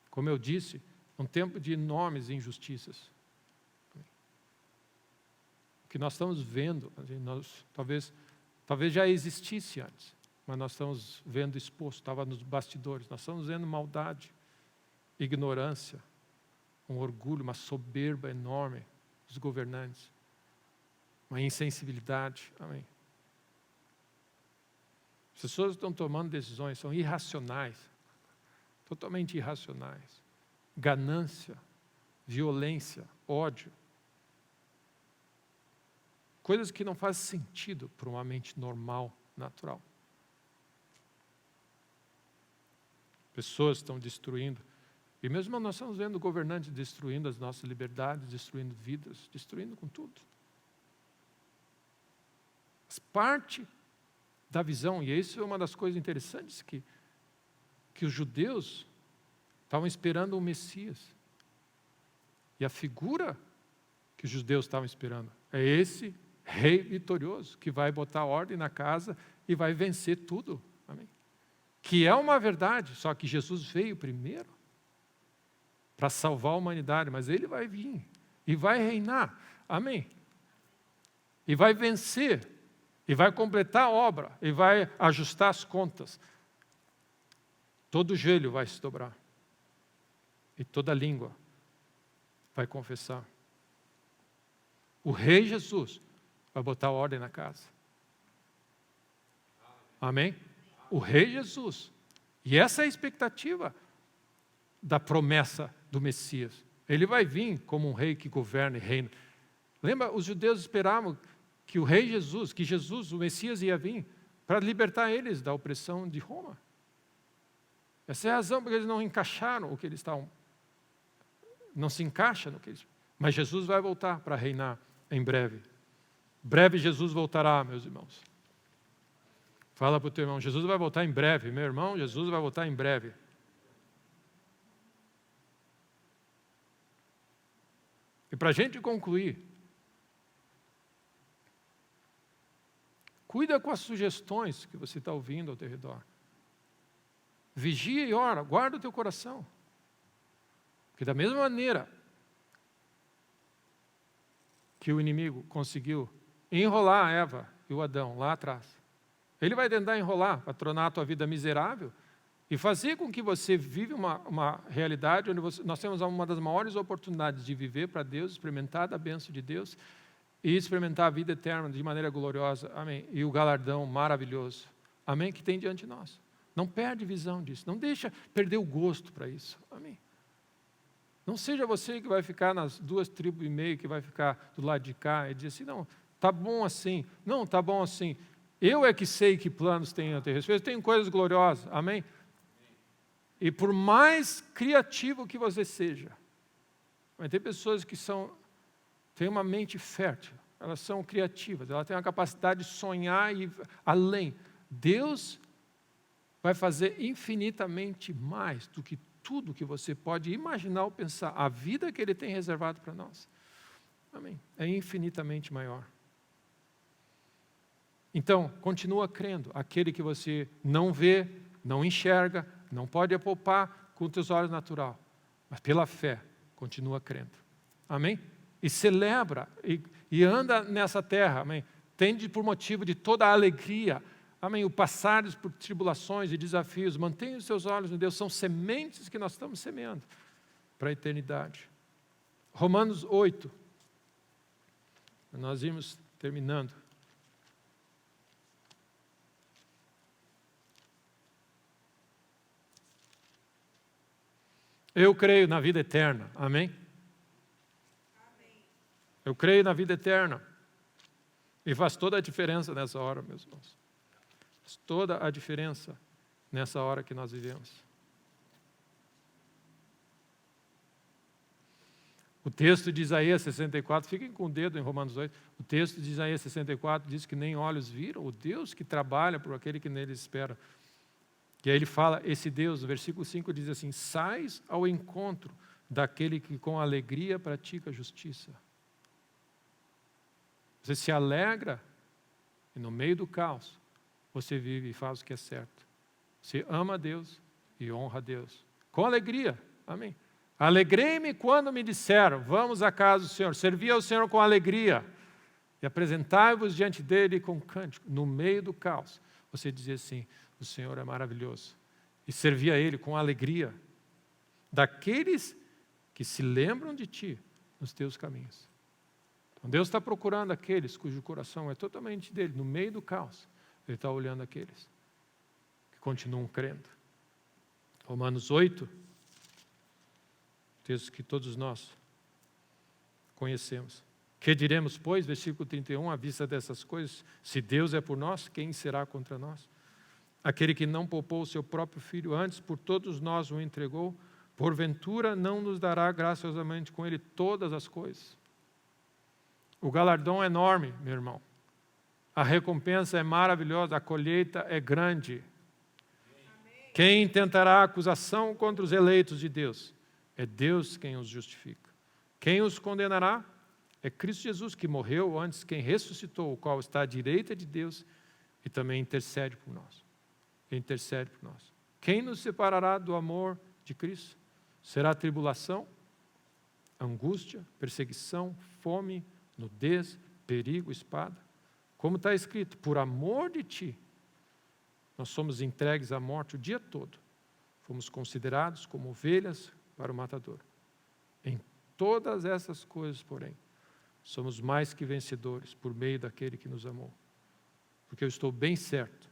Como eu disse, um tempo de enormes injustiças. Amém? O que nós estamos vendo, talvez já existisse antes, mas nós estamos vendo exposto, estava nos bastidores, nós estamos vendo maldade, ignorância, um orgulho, uma soberba enorme dos governantes, uma insensibilidade. Amém. As pessoas estão tomando decisões, são irracionais, totalmente irracionais. Ganância, violência, ódio. Coisas que não fazem sentido para uma mente normal, natural. Pessoas estão destruindo. E mesmo nós estamos vendo governantes destruindo as nossas liberdades, destruindo vidas, destruindo com tudo. Mas parte da visão, e isso é uma das coisas interessantes, que os judeus estavam esperando o Messias. E a figura que os judeus estavam esperando é esse rei vitorioso, que vai botar ordem na casa e vai vencer tudo. Amém? Que é uma verdade, só que Jesus veio primeiro para salvar a humanidade, mas Ele vai vir e vai reinar. Amém? E vai vencer, e vai completar a obra, e vai ajustar as contas. Todo joelho vai se dobrar, e toda língua vai confessar. O Rei Jesus vai botar ordem na casa. Amém? O Rei Jesus. E essa é a expectativa da promessa do Messias. Ele vai vir como um rei que governa e reina. Lembra, os judeus esperavam que o rei Jesus, que Jesus, o Messias, ia vir para libertar eles da opressão de Roma. Essa é a razão porque eles não encaixaram o que eles estavam. Não se encaixa no que eles. Mas Jesus vai voltar para reinar em breve. Breve Jesus voltará, meus irmãos. Fala para o teu irmão, Jesus vai voltar em breve. Meu irmão, Jesus vai voltar em breve. E para a gente concluir, cuida com as sugestões que você está ouvindo ao teu redor. Vigia e ora, guarda o teu coração. Porque da mesma maneira que o inimigo conseguiu enrolar a Eva e o Adão lá atrás, ele vai tentar enrolar para tornar a tua vida miserável e fazer com que você viva uma realidade onde nós temos uma das maiores oportunidades de viver para Deus, experimentar da bênção de Deus e experimentar a vida eterna de maneira gloriosa. Amém. E o galardão maravilhoso. Amém. Que tem diante de nós. Não perde visão disso. Não deixa perder o gosto para isso. Amém. Não seja você que vai ficar nas 2 tribos e meio, que vai ficar do lado de cá e dizer assim, não, tá bom assim. Não, tá bom assim. Eu é que sei que planos tenho a teu respeito. Tenho coisas gloriosas. Amém. E por mais criativo que você seja, vai ter pessoas que têm uma mente fértil, elas são criativas, elas têm a capacidade de sonhar e além. Deus vai fazer infinitamente mais do que tudo que você pode imaginar ou pensar. A vida que Ele tem reservado para nós. Amém. É infinitamente maior. Então, continua crendo. Aquele que você não vê, não enxerga, não pode apalpar com os teus olhos naturais, mas pela fé, continua crendo. Amém? E celebra, e anda nessa terra, amém? Tende por motivo de toda a alegria, amém? O passares por tribulações e desafios, mantenha os seus olhos em Deus, são sementes que nós estamos semeando para a eternidade. Romanos 8, nós vimos terminando. Eu creio na vida eterna, amém? Eu creio na vida eterna. E faz toda a diferença nessa hora, meus irmãos. Faz toda a diferença nessa hora que nós vivemos. O texto de Isaías 64, fiquem com o dedo em Romanos 8, o texto de Isaías 64 diz que nem olhos viram o Deus que trabalha por aquele que nele espera. E aí ele fala, esse Deus, no versículo 5 diz assim, sais ao encontro daquele que com alegria pratica a justiça. Você se alegra e no meio do caos você vive e faz o que é certo. Você ama a Deus e honra a Deus. Com alegria, amém. Alegrei-me quando me disseram, vamos à casa do Senhor, servi ao Senhor com alegria e apresentai-vos diante dele com cântico. No meio do caos, você dizia assim, o Senhor é maravilhoso. E servia a Ele com alegria. Daqueles que se lembram de Ti nos Teus caminhos. Então Deus está procurando aqueles cujo coração é totalmente dele. No meio do caos, Ele está olhando aqueles que continuam crendo. Romanos 8, texto que todos nós conhecemos. Que diremos, pois, versículo 31, à vista dessas coisas, se Deus é por nós, quem será contra nós? Aquele que não poupou o seu próprio filho, antes por todos nós o entregou, porventura não nos dará graciosamente com ele todas as coisas. O galardão é enorme, meu irmão. A recompensa é maravilhosa, a colheita é grande. Amém. Quem tentará acusação contra os eleitos de Deus? É Deus quem os justifica. Quem os condenará? É Cristo Jesus, que morreu antes, quem ressuscitou, o qual está à direita de Deus e também intercede por nós. Intercede por nós. Quem nos separará do amor de Cristo? Será tribulação, angústia, perseguição, fome, nudez, perigo, espada? Como está escrito, por amor de Ti, nós somos entregues à morte o dia todo. Fomos considerados como ovelhas para o matador. Em todas essas coisas, porém, somos mais que vencedores por meio daquele que nos amou. Porque eu estou bem certo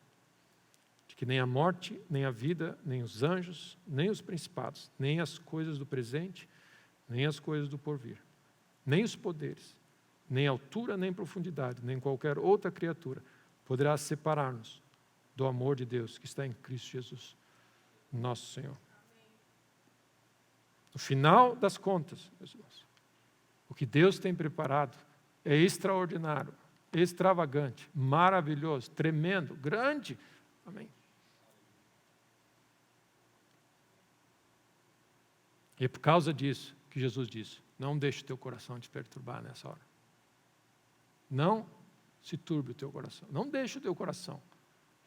que nem a morte, nem a vida, nem os anjos, nem os principados, nem as coisas do presente, nem as coisas do porvir, nem os poderes, nem altura, nem profundidade, nem qualquer outra criatura poderá separar-nos do amor de Deus que está em Cristo Jesus, nosso Senhor. No final das contas, meus irmãos, o que Deus tem preparado é extraordinário, extravagante, maravilhoso, tremendo, grande. Amém. E é por causa disso que Jesus disse: não deixe o teu coração te perturbar nessa hora. Não se turbe o teu coração. Não deixe o teu coração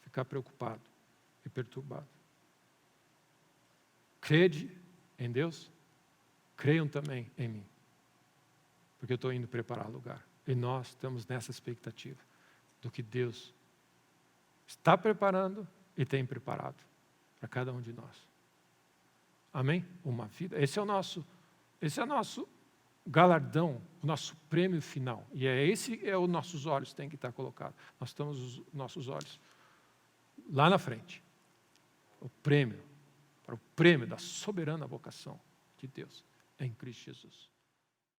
ficar preocupado e perturbado. Crede em Deus, creiam também em mim. Porque eu estou indo preparar lugar. E nós estamos nessa expectativa do que Deus está preparando e tem preparado para cada um de nós. Amém? Uma vida. Esse é o nosso galardão, o nosso prêmio final. E esse é os nossos olhos têm que estar colocados. Nós estamos os nossos olhos lá na frente. Para o prêmio da soberana vocação de Deus em Cristo Jesus.